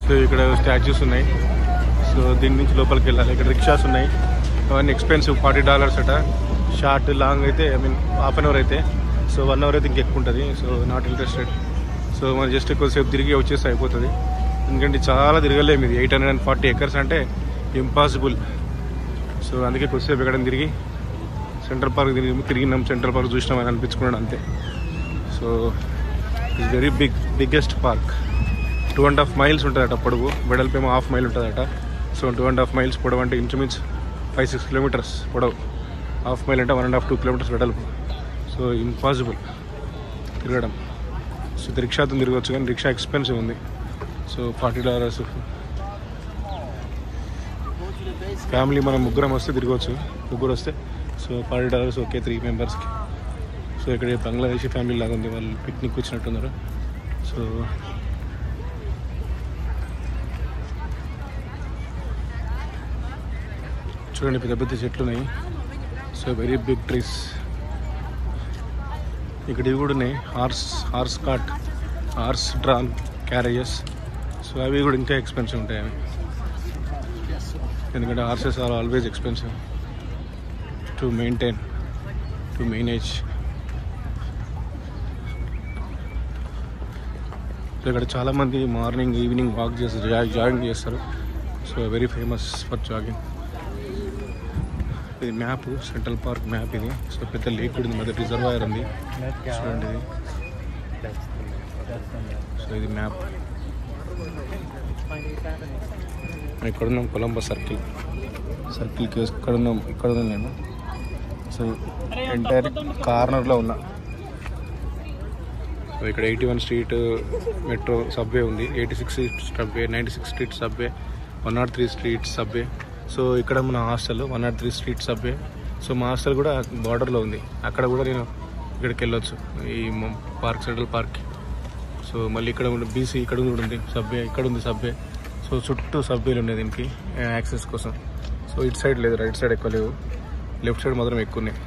So ఇక్కడ statues ఉన్నాయి. So దీని నుంచి లోపలికి వెళ్ళాలి. ఇక్కడ రిక్షాస్ ఉన్నాయి. అవన్నీ ఎక్స్పెన్సివ్, $40 అట. షార్ట్ లాంగ్ అయితే హాఫ్ అన్ అవర్ అయితే, సో 1 అవర్ అయితే ఇంకెక్కువ ఉంటుంది. So not interested. సో మనం జస్ట్ కొద్దిసేపు తిరిగి వచ్చేసి అయిపోతుంది. ఎందుకంటే చాలా తిరగలేము. ఇది 840 acres అంటే ఇంపాసిబుల్. సో అందుకే కొద్దిసేపు ఎక్కడ తిరిగి సెంట్రల్ పార్క్ తిరిగినాం. సెంట్రల్ పార్క్ చూసినాం అని అనిపించుకున్నాడు అంతే. So it's very biggest park. 2.5 miles ఉంటుందట పొడవు. వెడల్పేమో 1/2 mile ఉంటుందట. సో 2.5 miles పొడవు అంటే ఇంచుమించు 5-6 kilometers పొడవు. 1/2 mile అంటే 1.5-2 kilometers వెడల్పు. సో ఇంపాసిబుల్ తిరగడం. సో రిక్షాతో తిరగవచ్చు, కానీ రిక్షా ఎక్స్పెన్సివ్ ఉంది. సో $40. ఫ్యామిలీ మనం ముగ్గురం వస్తే తిరగవచ్చు. ముగ్గురు వస్తే సో $40 ఓకే 3 members. సో ఇక్కడ బంగ్లాదేశీ ఫ్యామిలీ లాగా ఉంది. వాళ్ళు పిక్నిక్ వచ్చినట్టున్నారు. సో చూడండి, పెద్ద పెద్ద చెట్లు ఉన్నాయి. So very big trees. ఇక్కడ ఇవి కూడా ఉన్నాయి. Horse drawn carriages. సో అవి కూడా ఇంకా ఎక్స్పెన్సివ్ ఉంటాయి అవి. ఎందుకంటే horses are always expensive to manage. So ఇక్కడ చాలామంది మార్నింగ్ ఈవినింగ్ వాక్ చేస్తారు, జాగింగ్ చేస్తారు. So very famous for jogging. ఇది మ్యాప్, సెంట్రల్ పార్క్ మ్యాప్ ఇది. సో పెద్ద లేక్ కూడా ఉంది, మధ్య రిజర్వాయర్ ఉంది. చూడండి ఇది. సో ఇది మ్యాప్. ఇక్కడ ఉన్నాం కొలంబస్ సర్కిల్కి ఇక్కడ ఉన్నాను నేను. సో ఎంటైర్ కార్నర్లో ఉన్నా. సో ఇక్కడ 81 Street మెట్రో సబ్వే ఉంది. 86 subway, 96 Street subway, 103 Street subway. So ఇక్కడ మన హాస్టల్ 103 Street సబ్వే. సో మా హాస్టల్ కూడా బార్డర్లో ఉంది. అక్కడ కూడా నేను ఇక్కడికి వెళ్ళొచ్చు, ఈ పార్క్, సెంట్రల్ పార్క్. సో మళ్ళీ ఇక్కడ BC ఇక్కడ కూడా ఉంది సబ్వే, ఇక్కడ ఉంది సబ్వే. సో చుట్టూ సబ్వేలు ఉన్నాయి దీనికి యాక్సెస్ కోసం. సో ఇటు సైడ్ లేదు, రైట్ సైడ్ ఎక్కువ లేవు, లెఫ్ట్ సైడ్ మాత్రం ఎక్కువ ఉన్నాయి.